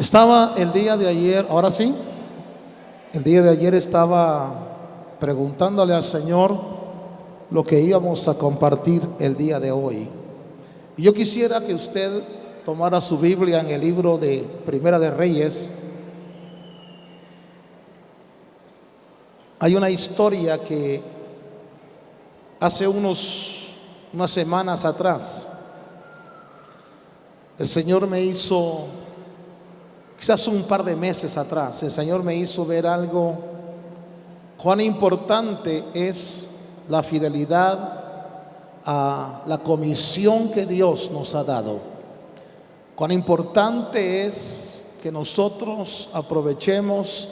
Estaba el día de ayer, ahora sí, el día de ayer estaba preguntándole al Señor lo que íbamos a compartir el día de hoy. Y yo quisiera que usted tomara su Biblia en el libro de Primera de Reyes. Hay una historia que hace unas semanas atrás el Señor me hizo, quizás un par de meses atrás, el Señor me hizo ver algo, cuán importante es la fidelidad a la comisión que Dios nos ha dado. Cuán importante es que nosotros aprovechemos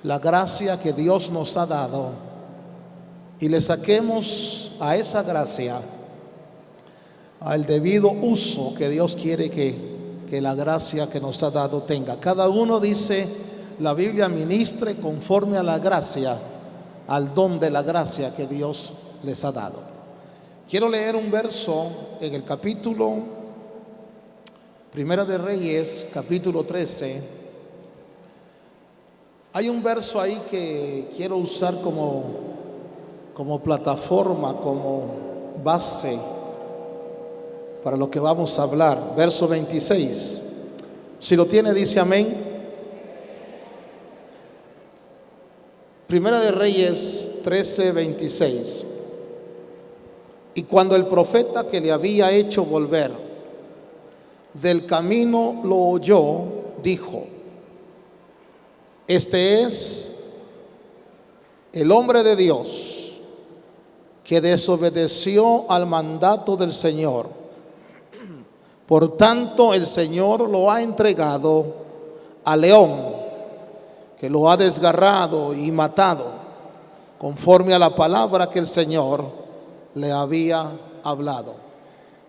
la gracia que Dios nos ha dado y le saquemos a esa gracia al debido uso que Dios quiere que la gracia que nos ha dado tenga. Cada uno, dice la Biblia, ministre conforme a la gracia, al don de la gracia que Dios les ha dado. Quiero leer un verso en el capítulo Primera de Reyes, capítulo 13. Hay un verso ahí que quiero usar como plataforma, como base para lo que vamos a hablar. Verso 26. Si lo tiene, dice amén. Primera de Reyes 13, 26. Y cuando el profeta que le había hecho volver del camino lo oyó, dijo: este es el hombre de Dios que desobedeció al mandato del Señor. Por tanto, el Señor lo ha entregado al león, que lo ha desgarrado y matado, conforme a la palabra que el Señor le había hablado.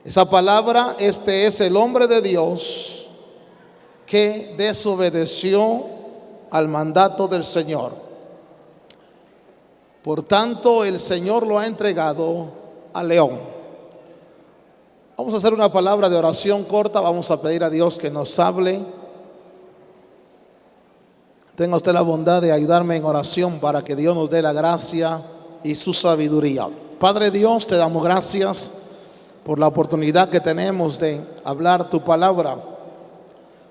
Esa palabra, este es el hombre de Dios que desobedeció al mandato del Señor. Por tanto, el Señor lo ha entregado al león. Vamos a hacer una palabra de oración corta. Vamos a pedir a Dios que nos hable. Tenga usted la bondad de ayudarme en oración para que Dios nos dé la gracia y su sabiduría. Padre Dios, te damos gracias por la oportunidad que tenemos de hablar tu palabra.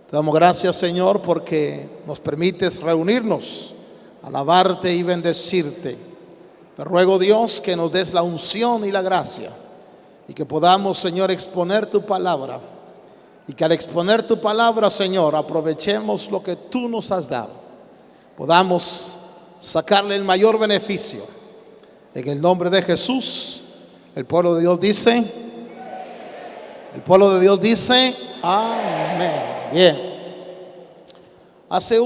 Te damos gracias, Señor, porque nos permites reunirnos, alabarte y bendecirte. Te ruego, Dios, que nos des la unción y la gracia y que podamos, Señor, exponer tu palabra, y que al exponer tu palabra, Señor, aprovechemos lo que tú nos has dado, podamos sacarle el mayor beneficio. En el nombre de Jesús, el pueblo de Dios dice, amén. Bien. Hace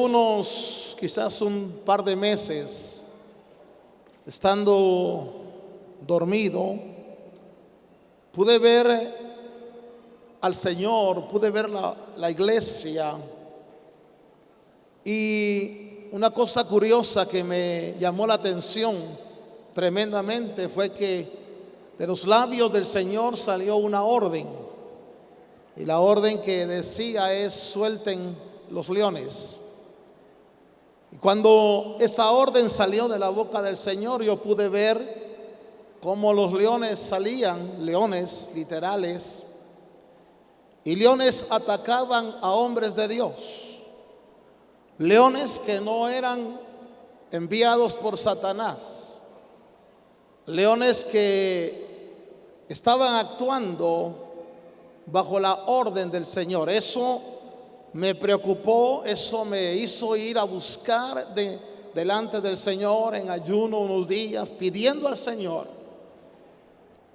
quizás un par de meses, estando dormido, pude ver al Señor, pude ver la iglesia, y una cosa curiosa que me llamó la atención tremendamente fue que de los labios del Señor salió una orden, y la orden que decía es: suelten los leones. Y cuando esa orden salió de la boca del Señor, yo pude ver cómo los leones salían, leones literales, y leones atacaban a hombres de Dios, leones que no eran enviados por Satanás, leones que estaban actuando bajo la orden del Señor. Eso me preocupó, eso me hizo ir a buscar delante del Señor en ayuno unos días, pidiendo al Señor.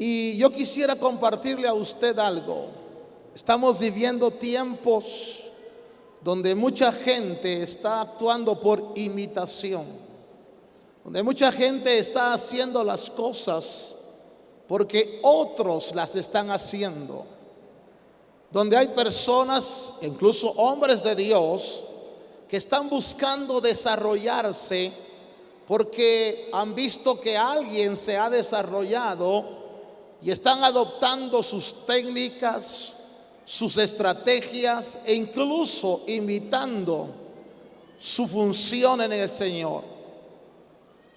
Y yo quisiera compartirle a usted algo. Estamos viviendo tiempos donde mucha gente está actuando por imitación, donde mucha gente está haciendo las cosas porque otros las están haciendo, donde hay personas, incluso hombres de Dios, que están buscando desarrollarse porque han visto que alguien se ha desarrollado y están adoptando sus técnicas, sus estrategias e incluso imitando su función en el Señor.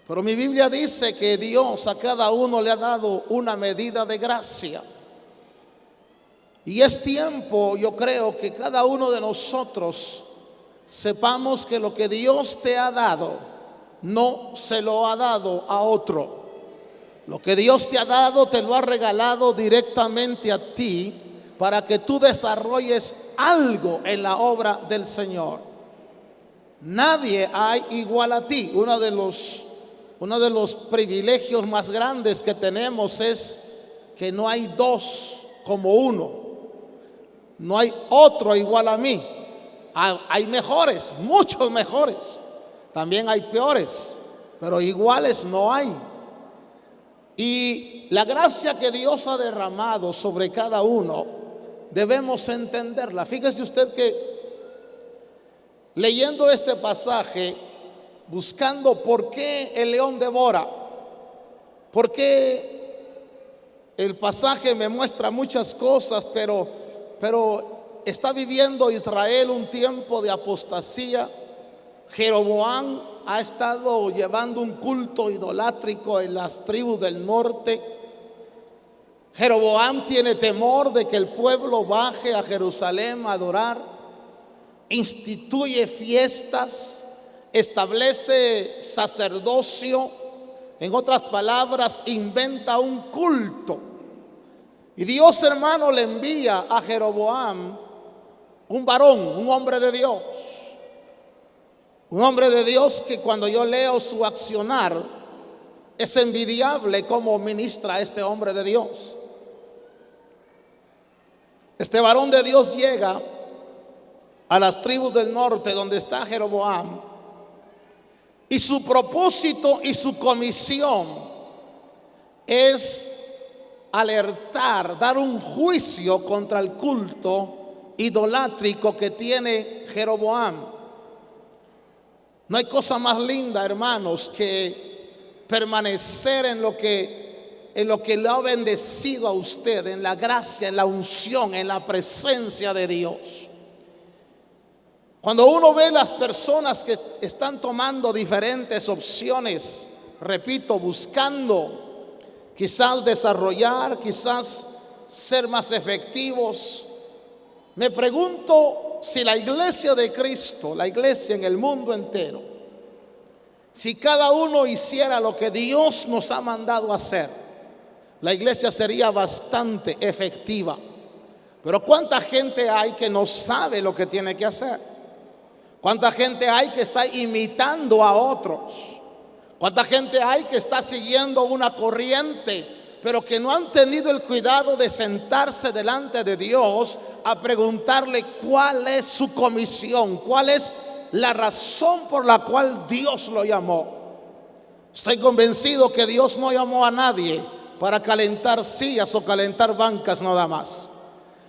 Pero mi Biblia dice que Dios a cada uno le ha dado una medida de gracia. Y es tiempo, yo creo, que cada uno de nosotros sepamos que lo que Dios te ha dado no se lo ha dado a otro. Lo que Dios te ha dado te lo ha regalado directamente a ti para que tú desarrolles algo en la obra del Señor. Nadie hay igual a ti. Uno de los privilegios más grandes que tenemos es que no hay dos como uno. No hay otro igual a mí. Hay mejores, muchos mejores. También hay peores, pero iguales no hay. Y la gracia que Dios ha derramado sobre cada uno, debemos entenderla. Fíjese usted que leyendo este pasaje, buscando por qué el león devora, porque el pasaje me muestra muchas cosas, pero está viviendo Israel un tiempo de apostasía. Jeroboam ha estado llevando un culto idolátrico en las tribus del norte. Jeroboam tiene temor de que el pueblo baje a Jerusalén a adorar. Instituye fiestas, establece sacerdocio. En otras palabras, inventa un culto. Y Dios, hermano, le envía a Jeroboam un varón, un hombre de Dios. Un hombre de Dios que cuando yo leo su accionar, es envidiable cómo ministra este hombre de Dios. Este varón de Dios llega a las tribus del norte donde está Jeroboam, y su propósito y su comisión es alertar, dar un juicio contra el culto idolátrico que tiene Jeroboam. No hay cosa más linda, hermanos, que permanecer en lo que le ha bendecido a usted, en la gracia, en la unción, en la presencia de Dios. Cuando uno ve las personas que están tomando diferentes opciones, repito, buscando quizás desarrollar, quizás ser más efectivos, me pregunto si la iglesia de Cristo, la iglesia en el mundo entero, si cada uno hiciera lo que Dios nos ha mandado hacer, la iglesia sería bastante efectiva. Pero ¿cuánta gente hay que no sabe lo que tiene que hacer? ¿Cuánta gente hay que está imitando a otros? ¿Cuánta gente hay que está siguiendo una corriente, pero que no han tenido el cuidado de sentarse delante de Dios a preguntarle cuál es su comisión, cuál es la razón por la cual Dios lo llamó? Estoy convencido que Dios no llamó a nadie para calentar sillas o calentar bancas nada más.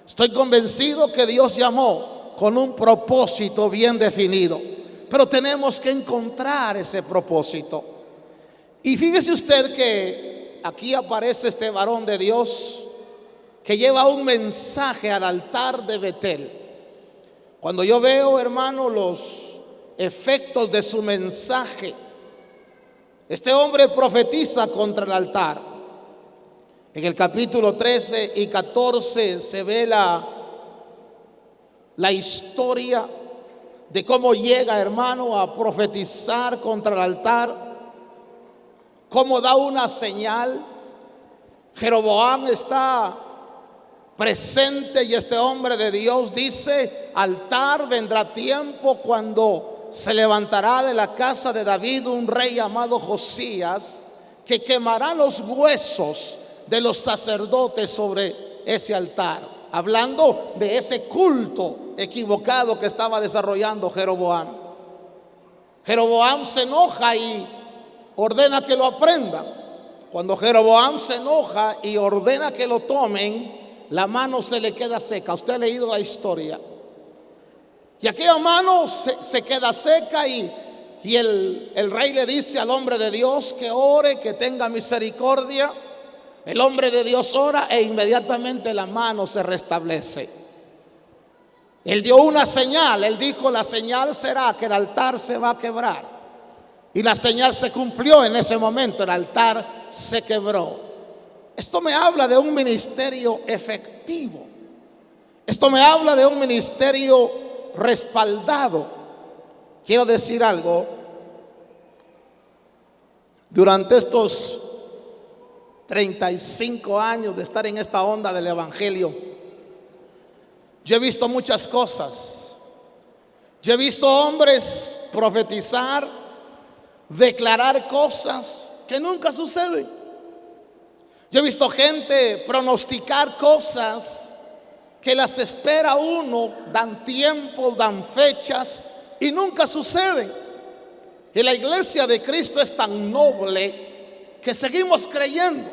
Estoy convencido que Dios llamó con un propósito bien definido, pero tenemos que encontrar ese propósito. Y fíjese usted que aquí aparece este varón de Dios que lleva un mensaje al altar de Betel. Cuando yo veo, hermano, los efectos de su mensaje, este hombre profetiza contra el altar. En el capítulo 13 y 14 se ve la historia de cómo llega, hermano, a profetizar contra el altar, cómo da una señal. Jeroboam está presente y este hombre de Dios dice: altar, vendrá tiempo cuando se levantará de la casa de David un rey llamado Josías, que quemará los huesos de los sacerdotes sobre ese altar. Hablando de ese culto equivocado que estaba desarrollando Jeroboam. Jeroboam se enoja y ordena que lo aprendan. Cuando Jeroboam se enoja y ordena que lo tomen, la mano se le queda seca. Usted ha leído la historia. Y aquella mano se queda seca y el rey le dice al hombre de Dios que ore, que tenga misericordia. El hombre de Dios ora e inmediatamente la mano se restablece. Él dio una señal. Él dijo: la señal será que el altar se va a quebrar. Y la señal se cumplió en ese momento. El altar se quebró. Esto me habla de un ministerio efectivo. Esto me habla de un ministerio respaldado. Quiero decir algo. Durante estos 35 años de estar en esta onda del evangelio, yo he visto muchas cosas. Yo he visto hombres profetizar, declarar cosas que nunca suceden. Yo he visto gente pronosticar cosas que las espera uno, dan tiempos, dan fechas y nunca suceden. Y la iglesia de Cristo es tan noble que seguimos creyendo,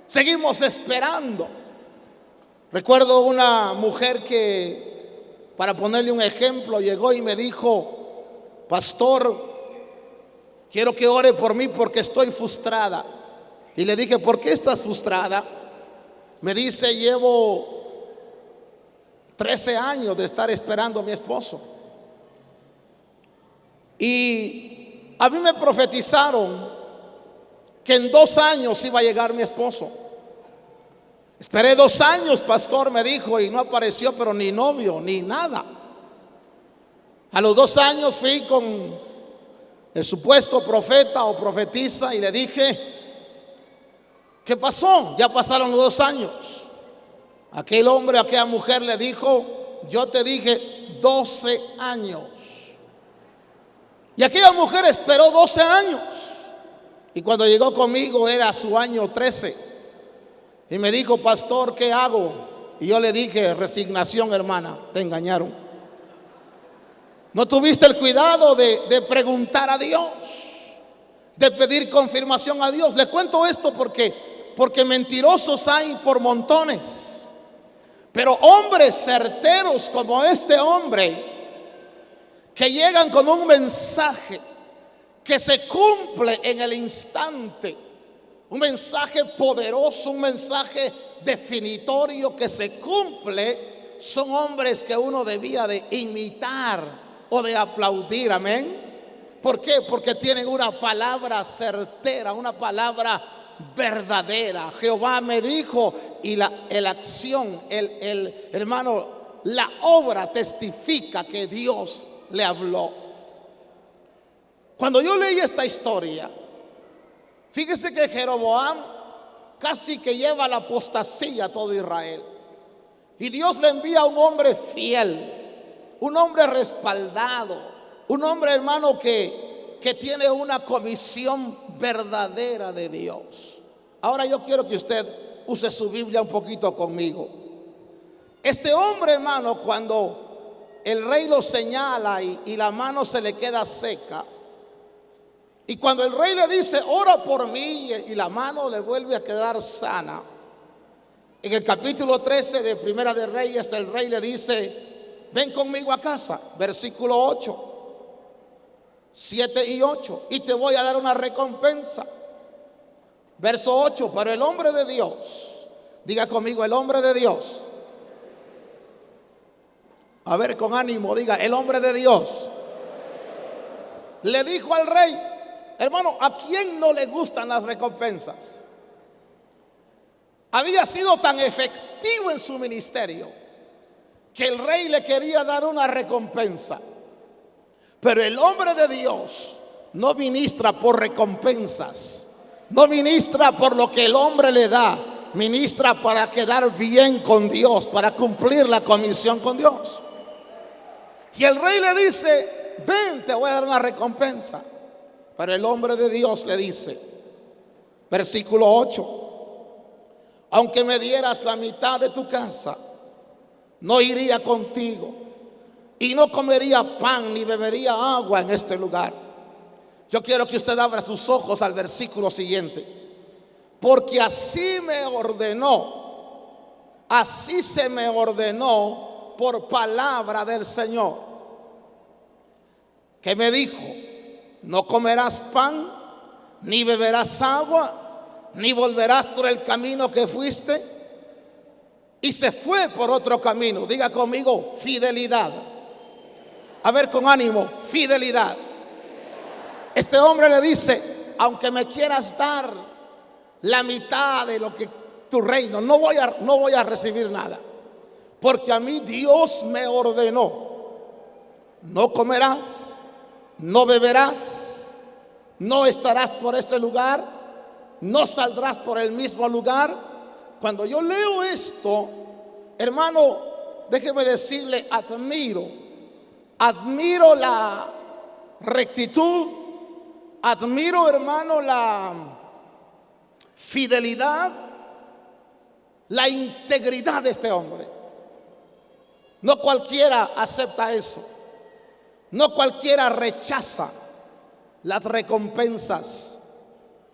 seguimos esperando. Recuerdo una mujer que, para ponerle un ejemplo, llegó y me dijo: pastor, quiero que ore por mí porque estoy frustrada. Y le dije: ¿por qué estás frustrada? Me dice: llevo 13 años de estar esperando a mi esposo. Y a mí me profetizaron que en 2 años iba a llegar mi esposo. Esperé 2 años, pastor, me dijo, y no apareció, pero ni novio, ni nada. A los 2 años fui con el supuesto profeta o profetisa y le dije: ¿qué pasó? Ya pasaron los 2 años. Aquel hombre, aquella mujer le dijo: yo te dije 12 años. Y aquella mujer esperó 12 años. Y cuando llegó conmigo era su año 13. Y me dijo: pastor, ¿qué hago? Y yo le dije: resignación, hermana, te engañaron. No tuviste el cuidado de preguntar a Dios, de pedir confirmación a Dios. Le cuento esto porque mentirosos hay por montones. Pero hombres certeros como este hombre, que llegan con un mensaje que se cumple en el instante, un mensaje poderoso, un mensaje definitorio que se cumple, son hombres que uno debía de imitar o de aplaudir. Amén. ¿Por qué? Porque tienen una palabra certera, una palabra verdadera. Jehová me dijo, y la acción, hermano, la obra testifica que Dios le habló. Cuando yo leí esta historia, fíjese que Jeroboam casi que lleva a la apostasía a todo Israel. Y Dios le envía a un hombre fiel, un hombre respaldado, un hombre, hermano, que tiene una comisión verdadera de Dios. Ahora yo quiero que usted use su Biblia un poquito conmigo. Este hombre, hermano, cuando el rey lo señala y la mano se le queda seca, y cuando el rey le dice: ora por mí, y la mano le vuelve a quedar sana, en el capítulo 13 de Primera de Reyes, el rey le dice: ven conmigo a casa, versículo 8, 7 y 8, y te voy a dar una recompensa. Verso 8, pero el hombre de Dios, diga conmigo: el hombre de Dios. A ver, con ánimo, diga: el hombre de Dios le dijo al rey. Hermano, ¿a quién no le gustan las recompensas? Había sido tan efectivo en su ministerio que el rey le quería dar una recompensa. Pero el hombre de Dios no ministra por recompensas, no ministra por lo que el hombre le da, ministra para quedar bien con Dios, para cumplir la comisión con Dios. Y el rey le dice: ven, te voy a dar una recompensa. Pero el hombre de Dios le dice, versículo 8: aunque me dieras la mitad de tu casa, no iría contigo, y no comería pan ni bebería agua en este lugar. Yo quiero que usted abra sus ojos al versículo siguiente. Porque así me ordenó, así se me ordenó por palabra del Señor, que me dijo: no comerás pan, ni beberás agua, ni volverás por el camino que fuiste. y se fue por otro camino. Diga conmigo, fidelidad. A ver, con ánimo, fidelidad. Este hombre le dice: aunque me quieras dar la mitad de lo que tu reino, no voy a recibir nada, porque a mí Dios me ordenó: no comerás, no beberás, no estarás por ese lugar, no saldrás por el mismo lugar. Cuando yo leo esto, hermano, déjeme decirle, admiro la rectitud, admiro, hermano, la fidelidad, la integridad de este hombre. No cualquiera acepta eso. No cualquiera rechaza las recompensas.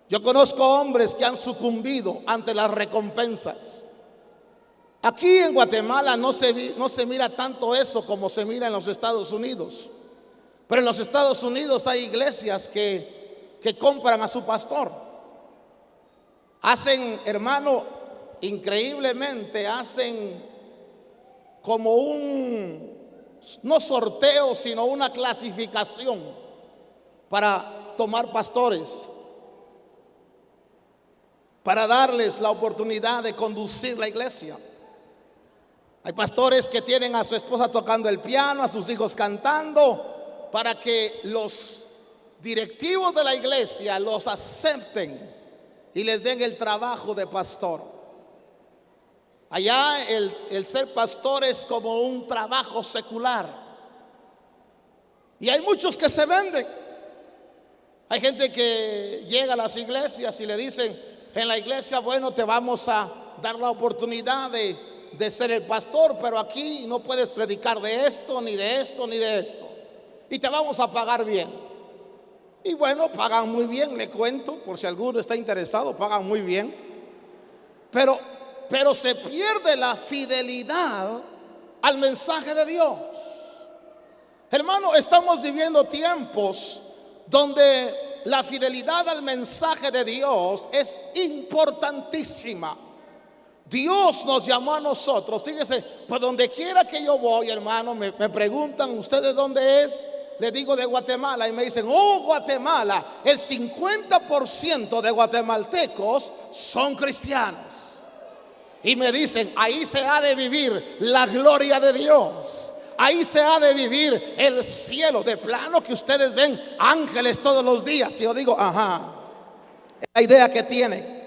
Yo conozco hombres que han sucumbido ante las recompensas. Aquí en Guatemala no se mira tanto eso como se mira en los Estados Unidos. Pero en los Estados Unidos hay iglesias que compran a su pastor. Hacen, hermano, increíblemente, hacen como no sorteo, sino una clasificación para tomar pastores, para darles la oportunidad de conducir la iglesia. Hay pastores que tienen a su esposa tocando el piano, a sus hijos cantando, para que los directivos de la iglesia los acepten y les den el trabajo de pastor. Allá el ser pastor es como un trabajo secular. Y hay muchos que se venden. Hay gente que llega a las iglesias y le dicen en la iglesia: bueno, te vamos a dar la oportunidad de ser el pastor, pero aquí no puedes predicar de esto, ni de esto, ni de esto. Y te vamos a pagar bien. Y bueno, pagan muy bien, le cuento, por si alguno está interesado, pagan muy bien. Pero se pierde la fidelidad al mensaje de Dios. Hermano, estamos viviendo tiempos donde la fidelidad al mensaje de Dios es importantísima. Dios nos llamó a nosotros. Fíjese, por donde quiera que yo voy, hermano, me preguntan: ¿usted de dónde es? Le digo: de Guatemala. Y me dicen: oh, Guatemala. El 50% de guatemaltecos son cristianos. Y me dicen: ahí se ha de vivir la gloria de Dios. Ahí se ha de vivir el cielo. De plano que ustedes ven ángeles todos los días. Y yo digo: ajá, es la idea que tienen,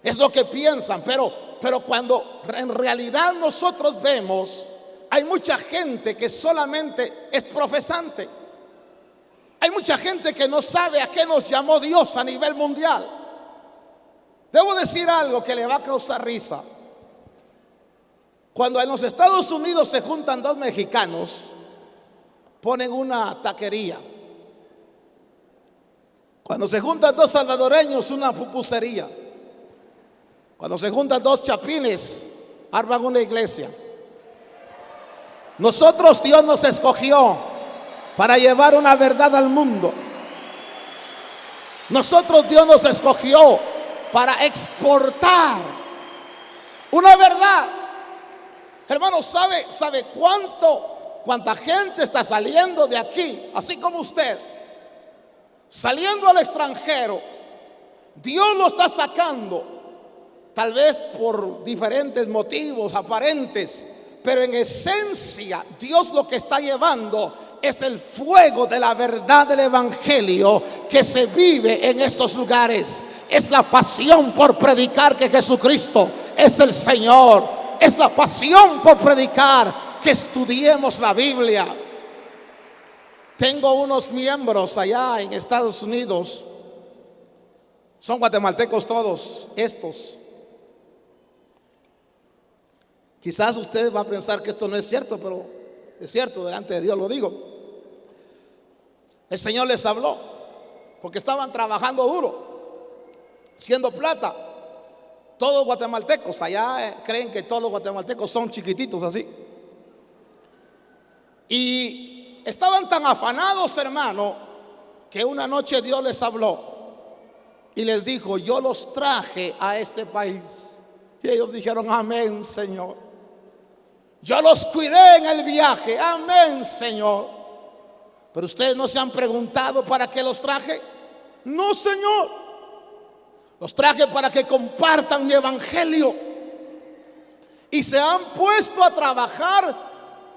es lo que piensan. Pero cuando en realidad nosotros vemos, hay mucha gente que solamente es profesante. Hay mucha gente que no sabe a qué nos llamó Dios a nivel mundial. Debo decir algo que le va a causar risa. Cuando en los Estados Unidos se juntan dos mexicanos, ponen una taquería. Cuando se juntan dos salvadoreños, una pupusería. Cuando se juntan dos chapines, arman una iglesia. Nosotros, Dios nos escogió para llevar una verdad al mundo. Nosotros, Dios nos escogió para exportar una verdad. Hermano, ¿sabe cuánta gente está saliendo de aquí, así como usted, saliendo al extranjero? Dios lo está sacando, tal vez por diferentes motivos aparentes, pero en esencia Dios lo que está llevando es el fuego de la verdad del evangelio que se vive en estos lugares. Es la pasión por predicar que Jesucristo es el Señor. Es la pasión por predicar que estudiemos la Biblia. Tengo unos miembros allá en Estados Unidos. Son guatemaltecos todos estos. Quizás usted va a pensar que esto no es cierto, pero es cierto, delante de Dios lo digo. El Señor les habló porque estaban trabajando duro, haciendo plata. Todos guatemaltecos, allá creen que todos los guatemaltecos son chiquititos así. Y estaban tan afanados, hermano, que una noche Dios les habló y les dijo: yo los traje a este país Y ellos dijeron: amén, Señor. Yo los cuidé en el viaje, amén, Señor. Pero ustedes no se han preguntado para qué los traje. No, Señor. Los traje para que compartan mi evangelio. Y se han puesto a trabajar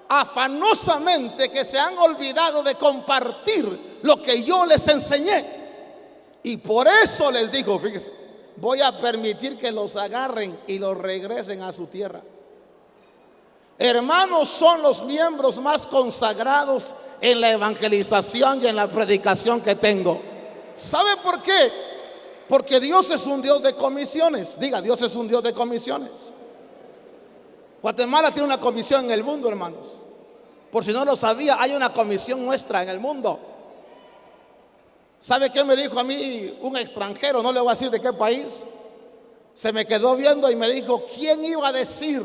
afanosamente, que se han olvidado de compartir lo que yo les enseñé. Y por eso les digo, fíjense, voy a permitir que los agarren y los regresen a su tierra. Hermanos, son los miembros más consagrados en la evangelización y en la predicación que tengo. ¿Sabe por qué? Porque Dios es un Dios de comisiones. Diga, Dios es un Dios de comisiones. Guatemala tiene una comisión en el mundo, hermanos. Por si no lo sabía, hay una comisión nuestra en el mundo. ¿Sabe qué me dijo a mí un extranjero? No le voy a decir de qué país. Se me quedó viendo y me dijo: ¿quién iba a decir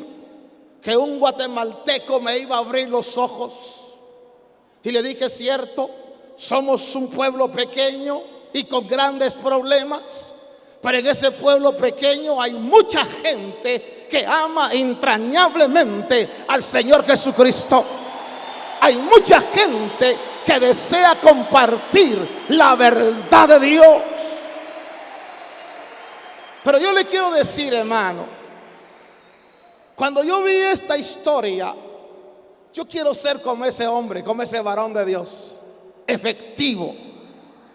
que un guatemalteco me iba a abrir los ojos? Y le dije: cierto, somos un pueblo pequeño y con grandes problemas, pero en ese pueblo pequeño hay mucha gente que ama entrañablemente al Señor Jesucristo. Hay mucha gente que desea compartir la verdad de Dios. Pero yo le quiero decir, hermano, cuando yo vi esta historia, yo quiero ser como ese hombre, como ese varón de Dios, efectivo,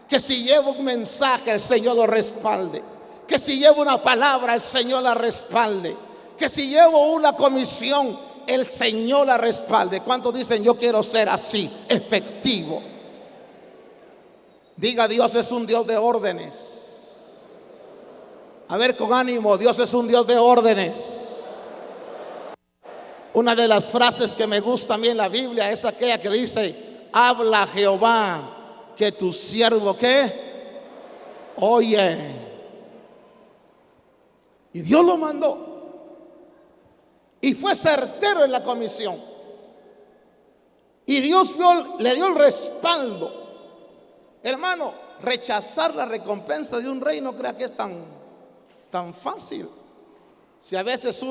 que si llevo un mensaje el Señor lo respalde, que si llevo una palabra el Señor la respalde, que si llevo una comisión el Señor la respalde. ¿Cuántos dicen: yo quiero ser así, efectivo? Diga: Dios es un Dios de órdenes. A ver, con ánimo, Dios es un Dios de órdenes. Una de las frases que me gusta a mí en la Biblia es aquella que dice: habla Jehová, que tu siervo ¿qué? Oye. Y Dios lo mandó. Y fue certero en la comisión. Y Dios le dio el respaldo. Hermano, rechazar la recompensa de un rey no crea que es tan fácil. Si a veces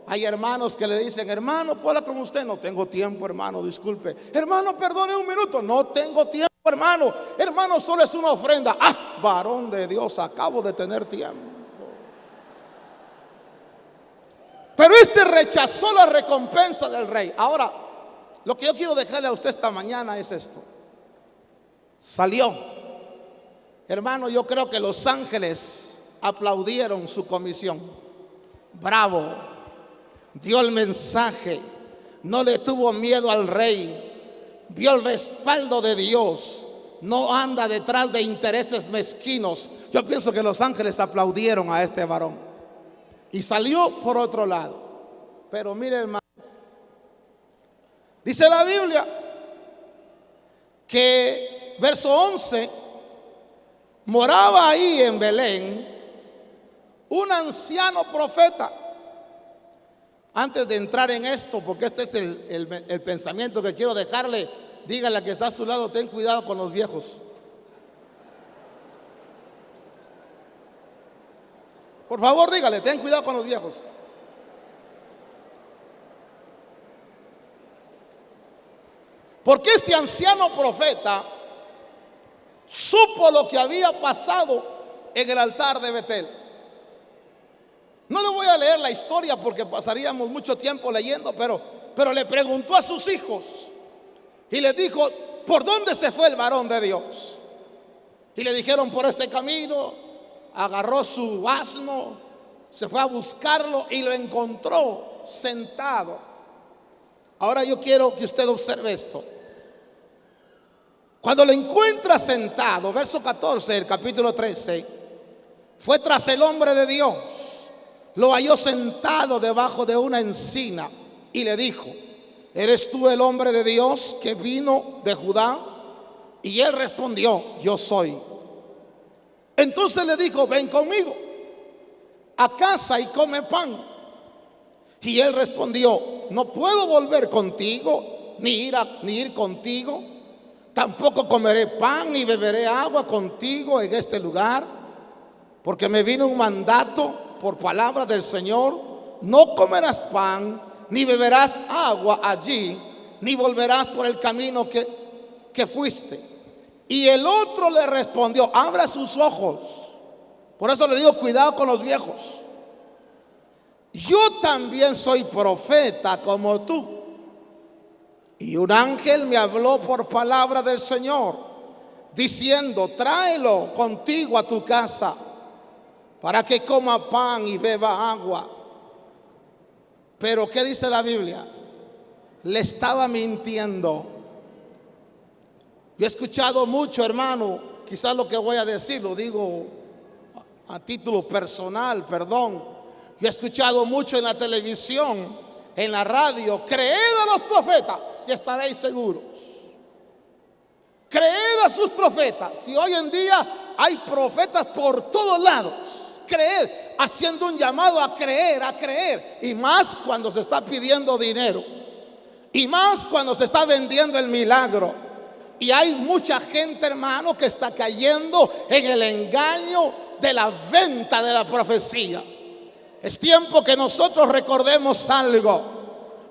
hay hermanos que le dicen: hermano, ¿puedo hablar con usted? No tengo tiempo, hermano, disculpe. Hermano, perdone un minuto. No tengo tiempo, hermano. Hermano, solo es una ofrenda. Ah, varón de Dios, acabo de tener tiempo. Pero este rechazó la recompensa del rey. Ahora, lo que yo quiero dejarle a usted esta mañana es esto. Salió. Hermano, yo creo que los ángeles aplaudieron su comisión. Bravo. Dio el mensaje. No le tuvo miedo al rey. Vio el respaldo de Dios. No anda detrás de intereses mezquinos. Yo pienso que los ángeles aplaudieron a este varón. Y salió por otro lado. Pero mire, hermano, dice la Biblia que, verso 11, moraba ahí en Belén un anciano profeta. Antes de entrar en esto, porque este es el pensamiento que quiero dejarle, dígale a que está a su lado: ten cuidado con los viejos. Por favor, dígale: ten cuidado con los viejos. Porque este anciano profeta supo lo que había pasado en el altar de Betel. No le voy a leer la historia porque pasaríamos mucho tiempo leyendo, pero le preguntó a sus hijos y les dijo: ¿por dónde se fue el varón de Dios? Y le dijeron: por este camino. Agarró su asno, se fue a buscarlo y lo encontró sentado. Ahora yo quiero que usted observe esto. Cuando lo encuentra sentado, verso 14 del capítulo 13, fue tras el hombre de Dios, lo halló sentado debajo de una encina y le dijo: ¿eres tú el hombre de Dios que vino de Judá? Y él respondió: yo soy. Entonces le dijo: ven conmigo a casa y come pan. Y él respondió: no puedo volver contigo, ni ir contigo. Tampoco comeré pan ni beberé agua contigo en este lugar, porque me vino un mandato por palabra del Señor, no comerás pan, ni beberás agua allí, ni volverás por el camino que fuiste. Y el otro le respondió: abra sus ojos. Por eso le digo, cuidado con los viejos. Yo también soy profeta como tú. Y un ángel me habló por palabra del Señor, diciendo: tráelo contigo a tu casa, para que coma pan y beba agua. Pero ¿qué dice la Biblia? Le estaba mintiendo. Yo he escuchado mucho, hermano, quizás lo que voy a decir lo digo a título personal, perdón. Yo he escuchado mucho en la televisión, en la radio: creed a los profetas y estaréis seguros. Creed a sus profetas. Y hoy en día hay profetas por todos lados. Creed, haciendo un llamado a creer, a creer. Y más cuando se está pidiendo dinero. Y más cuando se está vendiendo el milagro. Y hay mucha gente, hermano, que está cayendo en el engaño de la venta de la profecía. Es tiempo que nosotros recordemos algo.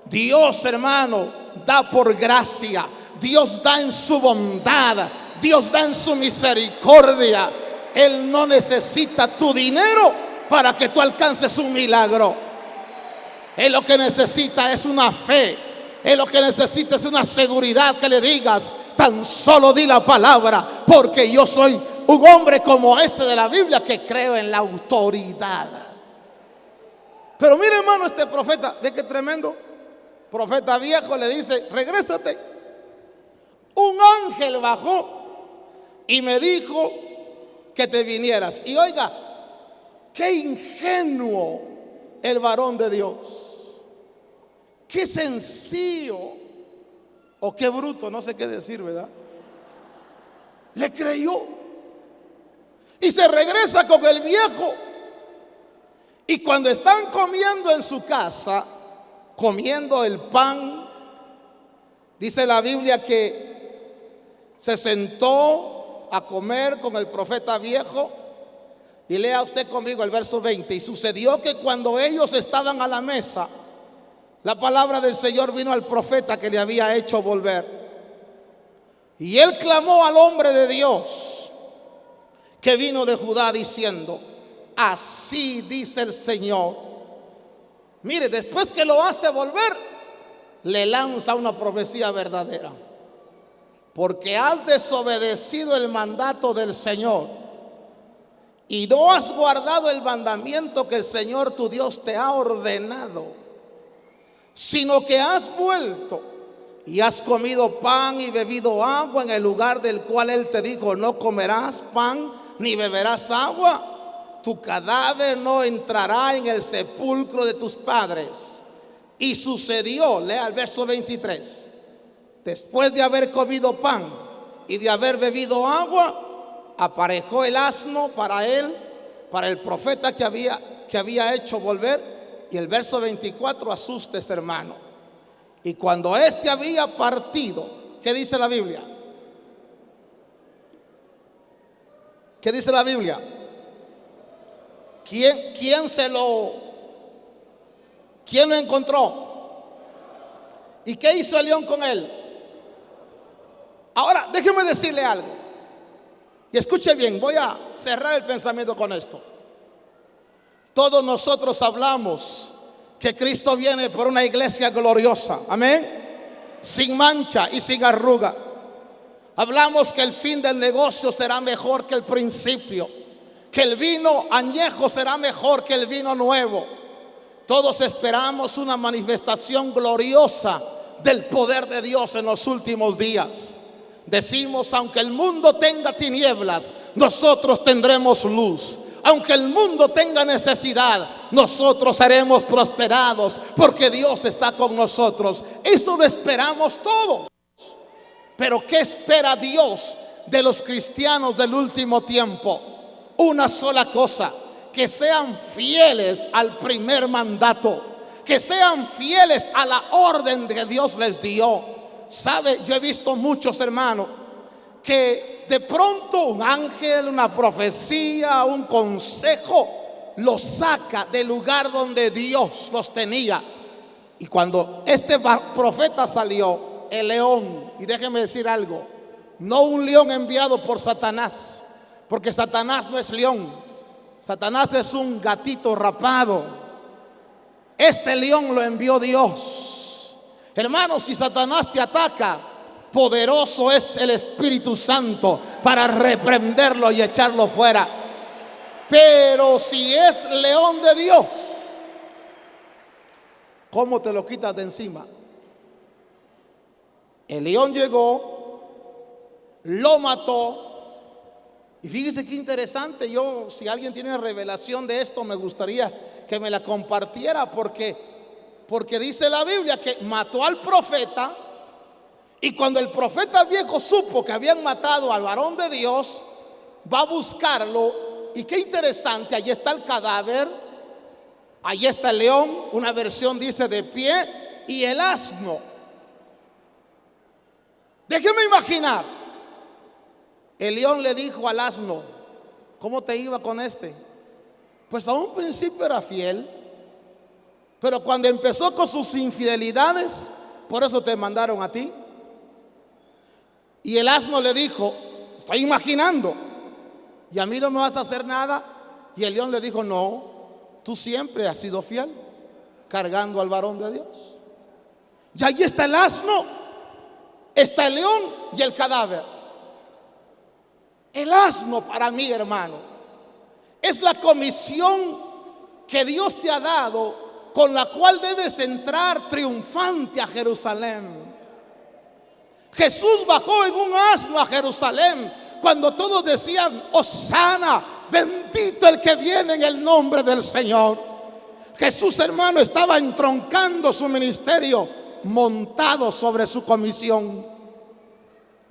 Dios, hermano, da por gracia. Dios da en su bondad. Dios da en su misericordia. Él no necesita tu dinero para que tú alcances un milagro. Él lo que necesita es una fe. Él lo que necesita es una seguridad, que le digas: tan solo di la palabra, porque yo soy un hombre como ese de la Biblia, que creo en la autoridad. Pero mire, hermano, este profeta, ve qué tremendo. Profeta viejo le dice: regrésate. Un ángel bajó y me dijo que te vinieras. Y oiga, qué ingenuo el varón de Dios. Qué sencillo, o qué bruto, no sé qué decir, ¿verdad? Le creyó y se regresa con el viejo. Y cuando están comiendo en su casa, comiendo el pan, dice la Biblia que se sentó a comer con el profeta viejo. Y lea usted conmigo el verso 20. Y sucedió que cuando ellos estaban a la mesa, la palabra del Señor vino al profeta que le había hecho volver. Y él clamó al hombre de Dios que vino de Judá, diciendo: así dice el Señor. Mire, después que lo hace volver, le lanza una profecía verdadera. Porque has desobedecido el mandato del Señor y no has guardado el mandamiento que el Señor tu Dios te ha ordenado, sino que has vuelto y has comido pan y bebido agua en el lugar del cual Él te dijo: no comerás pan ni beberás agua. Tu cadáver no entrará en el sepulcro de tus padres. Y sucedió, lea el verso 23, después de haber comido pan y de haber bebido agua, aparejó el asno para él, para el profeta que había hecho volver. Y el verso 24, asustes, hermano. Y cuando éste había partido, ¿qué dice la Biblia? ¿Qué dice la Biblia? ¿Quién lo encontró? ¿Y qué hizo el león con él? Ahora, déjeme decirle algo. Y escuche bien, voy a cerrar el pensamiento con esto. Todos nosotros hablamos que Cristo viene por una iglesia gloriosa, amén, sin mancha y sin arruga. Hablamos que el fin del negocio será mejor que el principio, que el vino añejo será mejor que el vino nuevo. Todos esperamos una manifestación gloriosa del poder de Dios en los últimos días. Decimos: aunque el mundo tenga tinieblas, nosotros tendremos luz. Aunque el mundo tenga necesidad, nosotros seremos prosperados, porque Dios está con nosotros. Eso lo esperamos todos. Pero ¿qué espera Dios de los cristianos del último tiempo? Una sola cosa: que sean fieles al primer mandato, que sean fieles a la orden que Dios les dio. Sabe, yo he visto muchos hermanos que de pronto un ángel, una profecía, un consejo, los saca del lugar donde Dios los tenía. Y cuando este profeta salió, el león, y déjeme decir algo, no un león enviado por Satanás, porque Satanás no es león, Satanás es un gatito rapado. Este león lo envió Dios. Hermanos, si Satanás te ataca, poderoso es el Espíritu Santo para reprenderlo y echarlo fuera. Pero si es león de Dios, ¿cómo te lo quitas de encima? El león llegó, lo mató. Y fíjese qué interesante. Yo, si alguien tiene revelación de esto, me gustaría que me la compartiera, porque dice la Biblia que mató al profeta. Y cuando el profeta viejo supo que habían matado al varón de Dios, va a buscarlo. Y qué interesante, allí está el cadáver, allí está el león, una versión dice de pie, y el asno. Déjeme imaginar. El león le dijo al asno: ¿cómo te iba con este? Pues a un principio era fiel, pero cuando empezó con sus infidelidades, por eso te mandaron a ti. Y el asno le dijo: estoy imaginando, ¿y a mí no me vas a hacer nada? Y el león le dijo: no, tú siempre has sido fiel, cargando al varón de Dios. Y ahí está el asno, está el león y el cadáver. El asno, para mí, hermano, es la comisión que Dios te ha dado, con la cual debes entrar triunfante a Jerusalén. Jesús bajó en un asno a Jerusalén cuando todos decían: Hosana, bendito el que viene en el nombre del Señor. Jesús, hermano, estaba entroncando su ministerio montado sobre su comisión.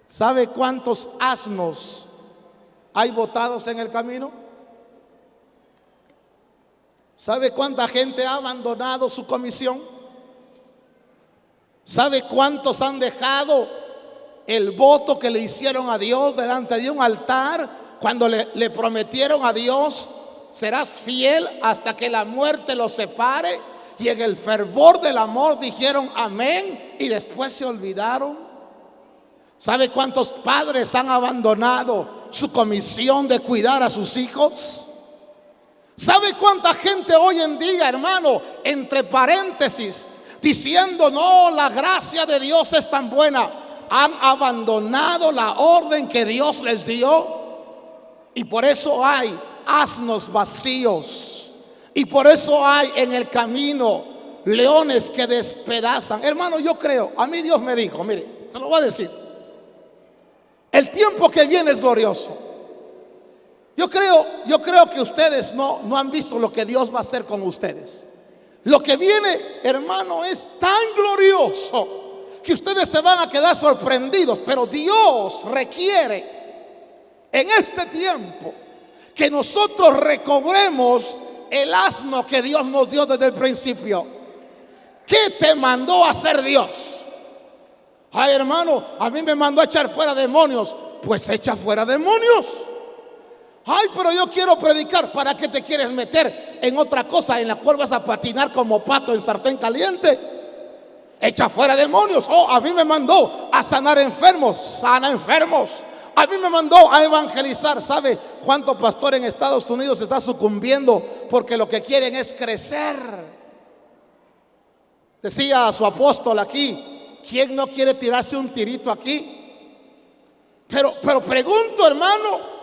¿Sabe cuántos asnos hay botados en el camino? ¿Sabe cuánta gente ha abandonado su comisión? ¿Sabe cuántos han dejado el voto que le hicieron a Dios delante de un altar, cuando le prometieron a Dios: serás fiel hasta que la muerte los separe? Y en el fervor del amor dijeron amén, y después se olvidaron. ¿Sabe cuántos padres han abandonado su comisión de cuidar a sus hijos? ¿Sabe cuánta gente hoy en día, hermano, entre paréntesis, diciendo: no, la gracia de Dios es tan buena, han abandonado la orden que Dios les dio? Y por eso hay asnos vacíos, y por eso hay en el camino leones que despedazan. Hermano, yo creo, a mí Dios me dijo, mire, se lo voy a decir, el tiempo que viene es glorioso. Yo creo que ustedes no han visto lo que Dios va a hacer con ustedes. Lo que viene, hermano, es tan glorioso que ustedes se van a quedar sorprendidos. Pero Dios requiere en este tiempo que nosotros recobremos el asno que Dios nos dio desde el principio. ¿Qué te mandó a hacer Dios? Ay, hermano, a mí me mandó a echar fuera demonios. Pues echa fuera demonios. Ay, pero yo quiero predicar. ¿Para qué te quieres meter en otra cosa en la cual vas a patinar como pato en sartén caliente? Echa fuera demonios. Oh, a mí me mandó a sanar enfermos. Sana enfermos. A mí me mandó a evangelizar. ¿Sabe cuánto pastor en Estados Unidos está sucumbiendo porque lo que quieren es crecer? Decía su apóstol aquí: ¿quién no quiere tirarse un tirito aquí? Pero pregunto, hermano,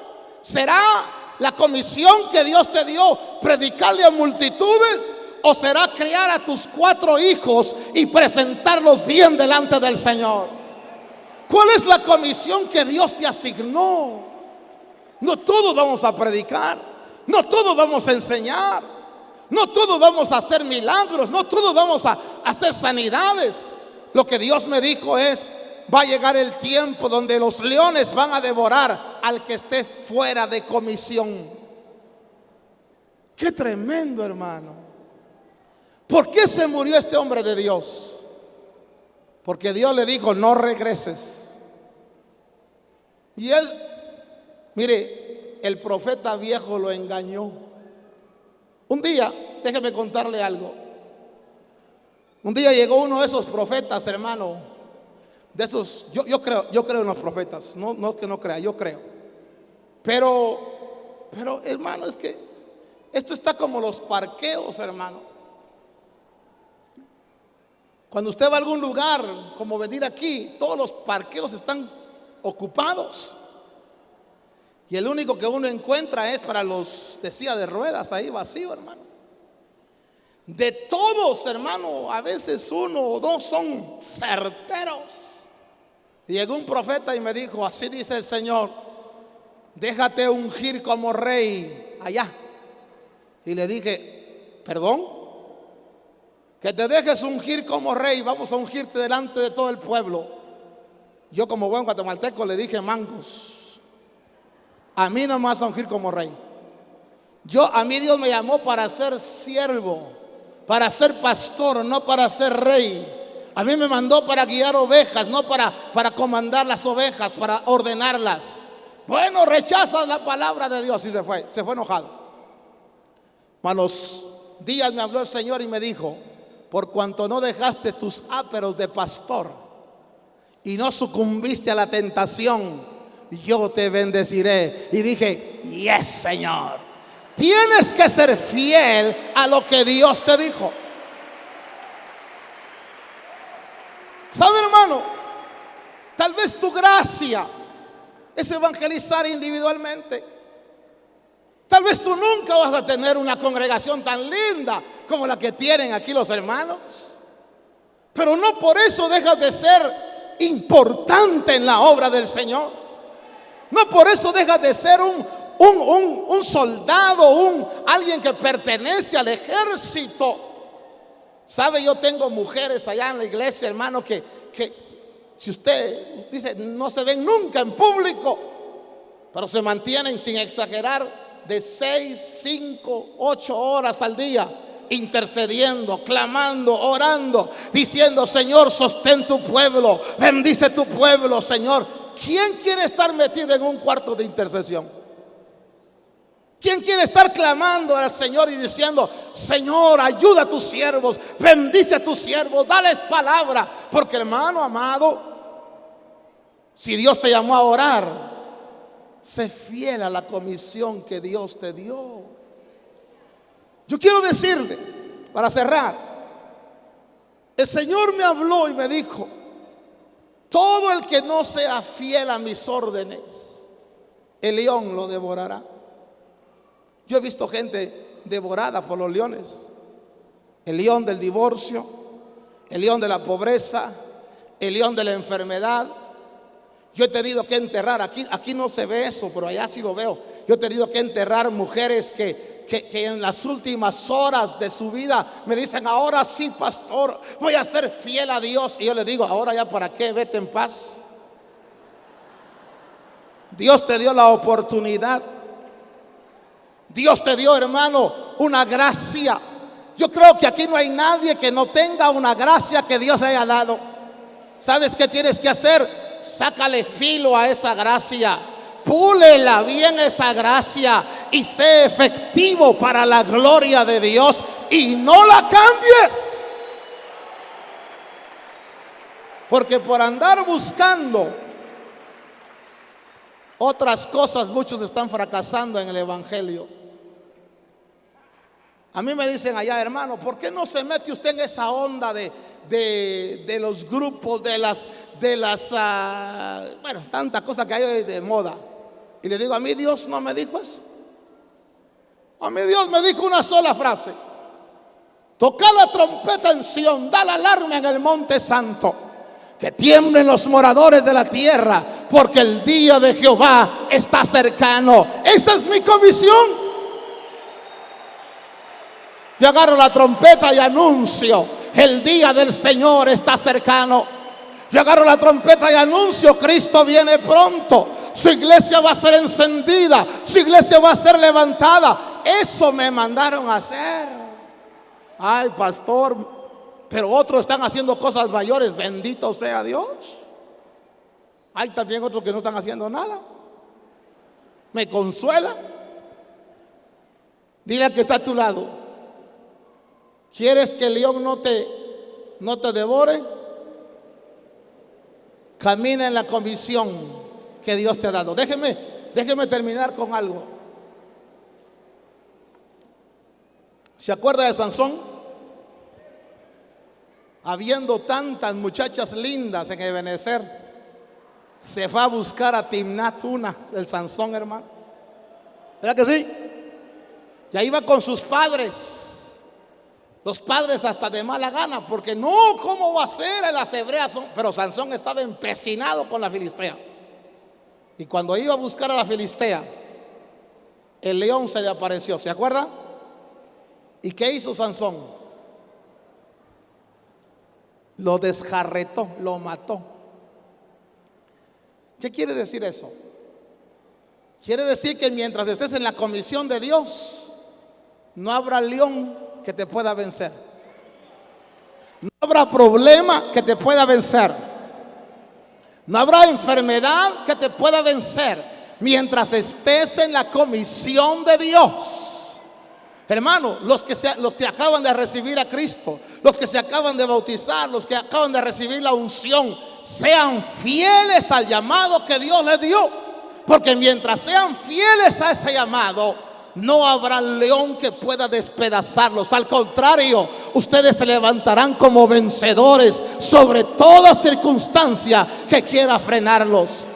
¿será la comisión que Dios te dio predicarle a multitudes? ¿O será criar a tus 4 hijos y presentarlos bien delante del Señor? ¿Cuál es la comisión que Dios te asignó? No todos vamos a predicar, no todos vamos a enseñar, no todos vamos a hacer milagros, no todos vamos a hacer sanidades. Lo que Dios me dijo es: va a llegar el tiempo donde los leones van a devorar al que esté fuera de comisión. Qué tremendo, hermano. ¿Por qué se murió este hombre de Dios? Porque Dios le dijo: no regreses. Y él, mire, el profeta viejo lo engañó. Un día, déjeme contarle algo. Un día llegó uno de esos profetas, hermano, de esos, yo creo en los profetas, no que no crea, yo creo. Pero hermano, es que esto está como los parqueos, hermano. Cuando usted va a algún lugar, como venir aquí, todos los parqueos están ocupados. Y el único que uno encuentra es para los de silla de ruedas, ahí vacío, hermano. De todos, hermano, a veces uno o dos son certeros. Y llegó un profeta y me dijo: así dice el Señor, déjate ungir como rey allá. Y le dije: ¿perdón? Que te dejes ungir como rey, vamos a ungirte delante de todo el pueblo. Yo, como buen guatemalteco, le dije: mangos, a mí no me vas a ungir como rey. A mí Dios me llamó para ser siervo, para ser pastor, no para ser rey. A mí me mandó para guiar ovejas, no para comandar las ovejas, para ordenarlas. Bueno, rechazas la palabra de Dios. Y se fue enojado. A los días me habló el Señor y me dijo: por cuanto no dejaste tus áperos de pastor y no sucumbiste a la tentación, yo te bendeciré. Y dije: yes, Señor, tienes que ser fiel a lo que Dios te dijo. ¿Sabe, hermano? Tal vez tu gracia es evangelizar individualmente. Tal vez tú nunca vas a tener una congregación tan linda como la que tienen aquí los hermanos, pero no por eso dejas de ser importante en la obra del Señor. No por eso dejas de ser un soldado, alguien que pertenece al ejército. Sabe, yo tengo mujeres allá en la iglesia, hermano, que si usted dice, no se ven nunca en público, pero se mantienen, sin exagerar, de 6, 5, 8 horas al día, intercediendo, clamando, orando, diciendo: Señor, sostén tu pueblo, bendice tu pueblo, Señor. ¿Quién quiere estar metido en un cuarto de intercesión? ¿Quién quiere estar clamando al Señor y diciendo: Señor, ayuda a tus siervos, bendice a tus siervos, dales palabra? Porque, hermano amado, si Dios te llamó a orar, sé fiel a la comisión que Dios te dio. Yo quiero decirle, para cerrar, el Señor me habló y me dijo: todo el que no sea fiel a mis órdenes, el león lo devorará. Yo he visto gente devorada por los leones. El león del divorcio, el león de la pobreza, el león de la enfermedad. Yo he tenido que enterrar, aquí no se ve eso, pero allá sí lo veo. Yo he tenido que enterrar mujeres que en las últimas horas de su vida me dicen: ahora sí, pastor, voy a ser fiel a Dios. Y yo le digo: ahora ya para qué, vete en paz. Dios te dio la oportunidad. Dios te dio, hermano, una gracia. Yo creo que aquí no hay nadie que no tenga una gracia que Dios le haya dado. ¿Sabes qué tienes que hacer? Sácale filo a esa gracia, púlela bien esa gracia y sé efectivo para la gloria de Dios, y no la cambies. Porque por andar buscando otras cosas, muchos están fracasando en el evangelio. A mí me dicen allá: hermano, ¿por qué no se mete usted en esa onda de los grupos, de las bueno, tantas cosas que hay hoy de moda? Y le digo: a mí Dios no me dijo eso. A mí Dios me dijo una sola frase: toca la trompeta en Sión, da la alarma en el monte santo, que tiemblen los moradores de la tierra, porque el día de Jehová está cercano. Esa es mi comisión. Yo agarro la trompeta y anuncio: el día del Señor está cercano. Yo agarro la trompeta y anuncio: Cristo viene pronto. Su iglesia va a ser encendida, su iglesia va a ser levantada. Eso me mandaron a hacer. Ay, pastor, pero otros están haciendo cosas mayores. Bendito sea Dios. Hay también otros que no están haciendo nada. Me consuela. Dile al que está a tu lado: ¿Quieres que el león no te devore? Camina en la comisión que Dios te ha dado. Déjeme terminar con algo. ¿Se acuerda de Sansón? Habiendo tantas muchachas lindas en Ebenezer, se fue a buscar a Timnat una, el Sansón, hermano. ¿Verdad que sí? Y ahí iba con sus padres. Los padres hasta de mala gana, porque no, ¿cómo va a ser? Las hebreas son. Pero Sansón estaba empecinado con la filistea. Y cuando iba a buscar a la filistea, el león se le apareció, ¿se acuerda? ¿Y qué hizo Sansón? Lo desjarretó, lo mató. ¿Qué quiere decir eso? Quiere decir que mientras estés en la comisión de Dios, no habrá león que te pueda vencer. No habrá problema que te pueda vencer. No habrá enfermedad que te pueda vencer mientras estés en la comisión de Dios. Hermano, los que acaban de recibir a Cristo, los que se acaban de bautizar, los que acaban de recibir la unción, sean fieles al llamado que Dios les dio. Porque mientras sean fieles a ese llamado, no habrá león que pueda despedazarlos. Al contrario, ustedes se levantarán como vencedores sobre toda circunstancia que quiera frenarlos.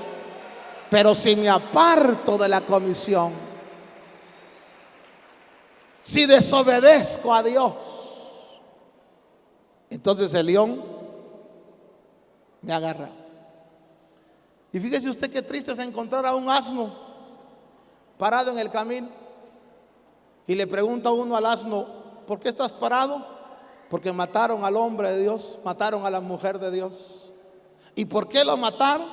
Pero si me aparto de la comisión, si desobedezco a Dios, entonces el león me agarra. Y fíjese usted qué triste es encontrar a un asno parado en el camino. Y le pregunta uno al asno: ¿por qué estás parado? Porque mataron al hombre de Dios, mataron a la mujer de Dios. ¿Y por qué lo mataron?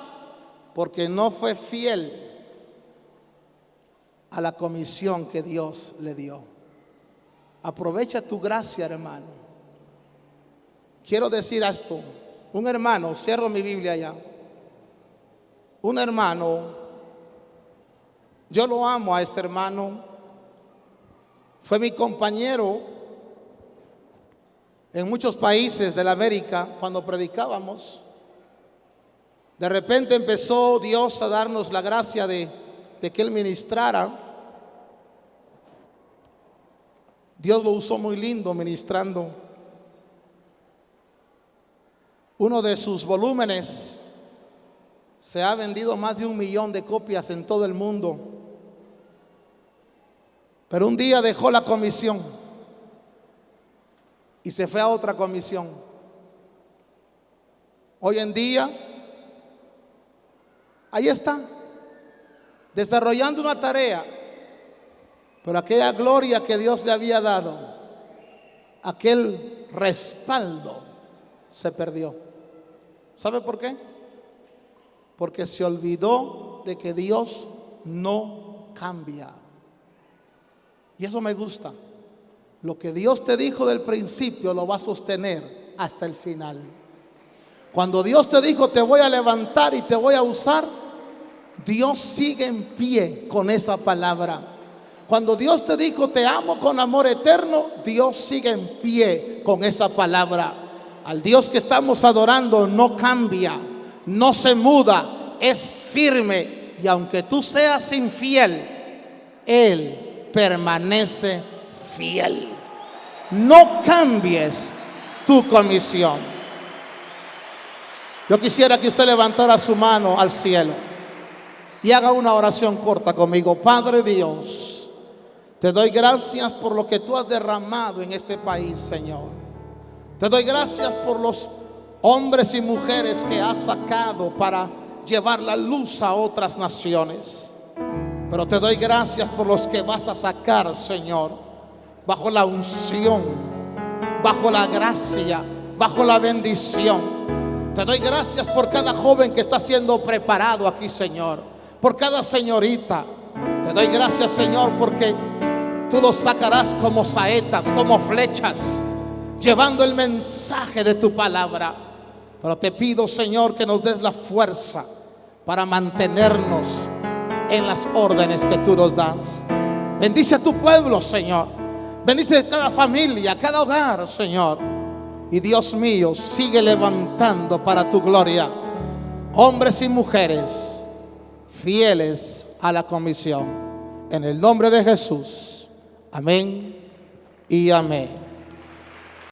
Porque no fue fiel a la comisión que Dios le dio. Aprovecha tu gracia, hermano. Quiero decir esto. Un hermano, cierro mi Biblia ya. Un hermano, yo lo amo a este hermano. Fue mi compañero en muchos países de la América cuando predicábamos. De repente empezó Dios a darnos la gracia de que él ministrara. Dios lo usó muy lindo ministrando. Uno de sus volúmenes se ha vendido más de 1 millón de copias en todo el mundo. Pero un día dejó la comisión y se fue a otra comisión. Hoy en día, ahí está, desarrollando una tarea. Pero aquella gloria que Dios le había dado, aquel respaldo, se perdió. ¿Sabe por qué? Porque se olvidó de que Dios no cambia. Y eso me gusta. Lo que Dios te dijo del principio lo va a sostener hasta el final. Cuando Dios te dijo: te voy a levantar y te voy a usar, Dios sigue en pie con esa palabra. Cuando Dios te dijo: te amo con amor eterno, Dios sigue en pie con esa palabra. Al Dios que estamos adorando no cambia, no se muda, es firme. Y aunque tú seas infiel, Él permanece fiel. No cambies tu comisión. Yo quisiera que usted levantara su mano al cielo y haga una oración corta conmigo. Padre Dios, te doy gracias por lo que tú has derramado en este país, Señor. Te doy gracias por los hombres y mujeres que has sacado para llevar la luz a otras naciones. Pero te doy gracias por los que vas a sacar, Señor, bajo la unción, bajo la gracia, bajo la bendición. Te doy gracias por cada joven que está siendo preparado aquí, Señor, por cada señorita. Te doy gracias, Señor, porque tú los sacarás como saetas, como flechas, llevando el mensaje de tu palabra. Pero te pido, Señor, que nos des la fuerza para mantenernos en las órdenes que tú nos das. Bendice a tu pueblo, Señor. Bendice cada familia, cada hogar, Señor. Y Dios mío, sigue levantando para tu gloria hombres y mujeres fieles a la comisión. En el nombre de Jesús. Amén y amén.